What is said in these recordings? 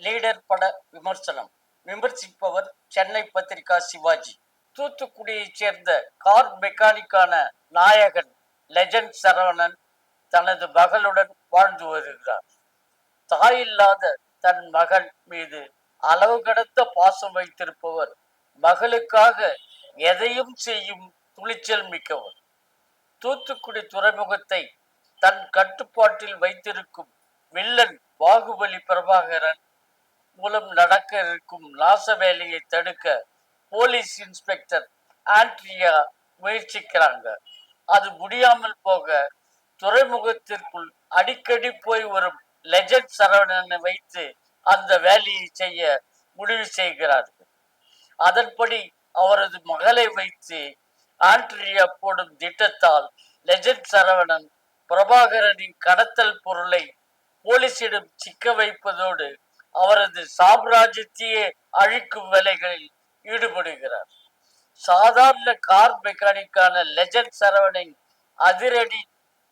Leader பட விமர்சனம். விமர்சிப்பவர் சென்னை பத்திரிகா சிவாஜி. தூத்துக்குடியைச் சேர்ந்த கார் மெக்கானிக்கான நாயகன் லெஜண்ட் சரவணன் தனது மகளுடன் வாழ்ந்து வருகிறார். தாயில்லாத தன் மகள் மீது அளவு கடந்த பாசம் வைத்திருப்பவர் மகளுக்காக எதையும் செய்யும் துணிச்சல் மிக்கவர். தூத்துக்குடி துறைமுகத்தை தன் கட்டுப்பாட்டில் வைத்திருக்கும் வில்லன் பாகுபலி பிரபாகரன் மூலம் நடக்க இருக்கும் நாச வேலையை தடுக்க போலீஸ் இன்ஸ்பெக்டர் ஆண்ட்ரியா முயற்சிக்கிறாங்க. அது முடியாமல் போக துறைமுகத்திற்குள் அடிக்கடி போய் வரும் லெஜண்ட் சரவணனை வைத்து அந்த வேலையை செய்ய முடிவு செய்கிறார்கள். அதன்படி அவரது மகளை வைத்து ஆண்ட்ரியா போடும் திட்டத்தால் லெஜண்ட் சரவணன் பிரபாகரனின் கடத்தல் பொருளை போலீசிடம் சிக்க வைப்பதோடு அவரது சாம்ராஜ்யத்தையே அழிக்கும் வேலைகளில் ஈடுபடுகிறார். சாதாரண கார் மெக்கானிக்கான லெஜண்ட் சரவணன் அதிரடி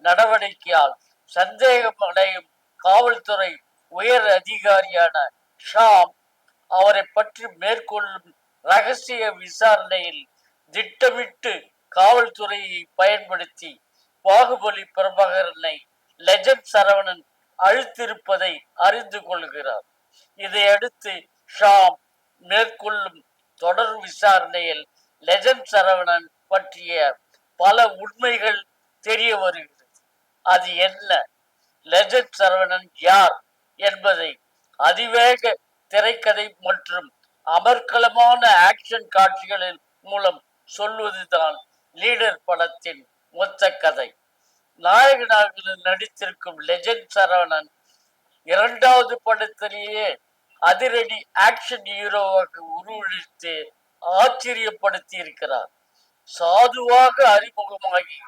நடவடிக்கையால் சந்தேகம் அடையும் காவல்துறை உயர் அதிகாரியான ஷாம் அவரை பற்றி மேற்கொள்ளும் ரகசிய விசாரணையில் திட்டமிட்டு காவல்துறையை பயன்படுத்தி பாகுபலி பிரபாகரனை லெஜண்ட் சரவணன் அழுத்திருப்பதை அறிந்து கொள்கிறார். இதையடுத்து ஷாம் மேற்கொள்ளும் தொடர் விசாரணையில் லெஜண்ட் சரவணன் பற்றிய பல உண்மைகள் தெரிய வருகிறது. அது என்ன, லெஜண்ட் சரவணன் யார் என்பதை அதிவேக திரைக்கதை மற்றும் அமர்க்கலமான ஆக்ஷன் காட்சிகளின் மூலம் சொல்வதுதான் லீடர் படத்தின் மொத்த கதை. நாயகனாக நடித்திருக்கும் லெஜண்ட் சரவணன் இரண்டாவது படத்திலேயே அதிரடி ஆக்ஷன் ஹீரோவாக உருவெடுத்து ஆச்சரியப்படுத்தி இருக்கிறார். சாதுவாக அறிமுகமாகி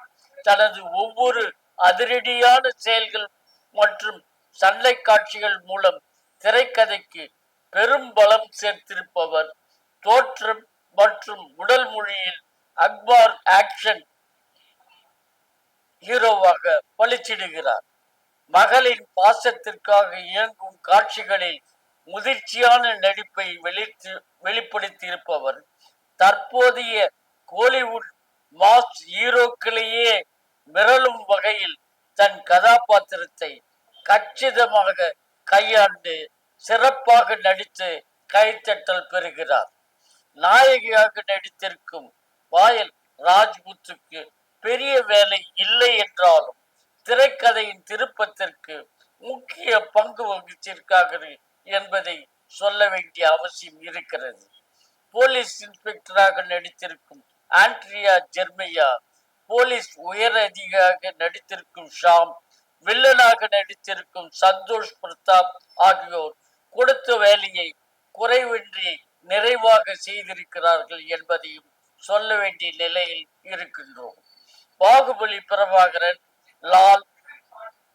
தனது ஒவ்வொரு அதிரடியான செயல்கள் மற்றும் சண்டை காட்சிகள் மூலம் திரைக்கதைக்கு பெரும் பலம் சேர்த்திருப்பவர் தோற்றம் மற்றும் உடல் மொழியில் அக்பார் ஆக்ஷன் ஹீரோவாக பளிச்சிடுகிறார். மகளின் பாசத்திற்காக இயங்கும் காட்சிகளில் முதிர்ச்சியான நடிப்பை வெளிப்படுத்தி இருப்பவர் தற்போதைய கோலிவுட் மாஸ் ஹீரோக்களையே மிரளும் வகையில் தன் கதாபாத்திரத்தை கச்சிதமாக கையாண்டு சிறப்பாக நடித்து கைத்தட்டல் பெறுகிறார். நாயகியாக நடித்திருக்கும் பாயல் ராஜ்புத்துக்கு பெரிய வேலை இல்லை என்றாலும் திரைக்கதையின் திருப்பத்திற்கு முக்கிய பங்கு வகிச்சிருக்கார்கள் என்பதை சொல்ல வேண்டிய அவசியம் இருக்கிறது. போலீஸ் இன்ஸ்பெக்டராக நடித்திருக்கும் ஆண்ட்ரியா ஜெர்மையா, போலீஸ் உயர் அதிகாரியாக நடித்திருக்கும் ஷாம், வில்லனாக நடித்திருக்கும் சந்தோஷ் பிரதாப் ஆகியோர் கொடுத்த வேலையை குறைவின்றி நிறைவாக செய்திருக்கிறார்கள் என்பதையும் சொல்ல வேண்டிய நிலையில் இருக்கின்றோம். பாகுபலி பிரபாகரன், லால்,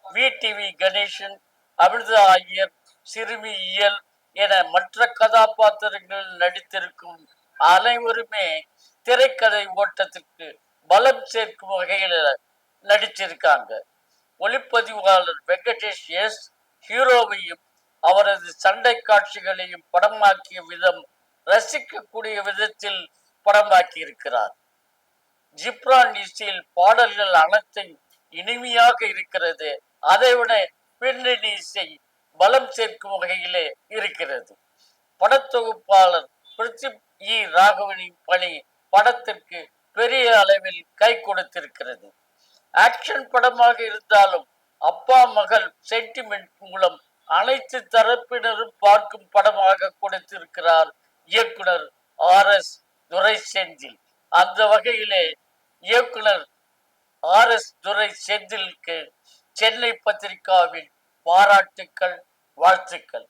VTV கணேசன், அமிர்தா ஐயர், சிறுமி இயல் என மற்ற கதாபாத்திரங்களில் நடித்திருக்கும் அனைவருமே திரைக்கதை ஓட்டத்திற்கு பலம் சேர்க்கும் வகையில் நடிச்சிருக்காங்க. ஒளிப்பதிவாளர் வெங்கடேஷ் எஸ் ஹீரோவையும் அவரது சண்டை காட்சிகளையும் படமாக்கிய விதம் ரசிக்கக்கூடிய விதத்தில் படமாக்கி இருக்கிறார். ஜிப்ரான் இசையில் பாடல்கள் அனைத்தையும் இனிமையாக இருக்கிறது. அதைவிட பின்னணி இசை பலம் சேர்க்கும் வகையிலே இருக்கிறது. படத்தொகுப்பாளர் பிரித்திப் இ ராகவனின் பணி படத்திற்கு பெரிய அளவில் கை கொடுத்திருக்கிறது. ஆக்ஷன் படமாக இருந்தாலும் அப்பா மகள் சென்டிமெண்ட் மூலம் அனைத்து தரப்பினரும் பார்க்கும் படமாக கொடுத்திருக்கிறார் இயக்குனர் RS துரை செந்தில். அந்த வகையிலே இயக்குனர் RS துரை செந்திலுக்கு சென்னை பத்திரிகாவின் பாராட்டுக்கள், வாழ்த்துக்கள்.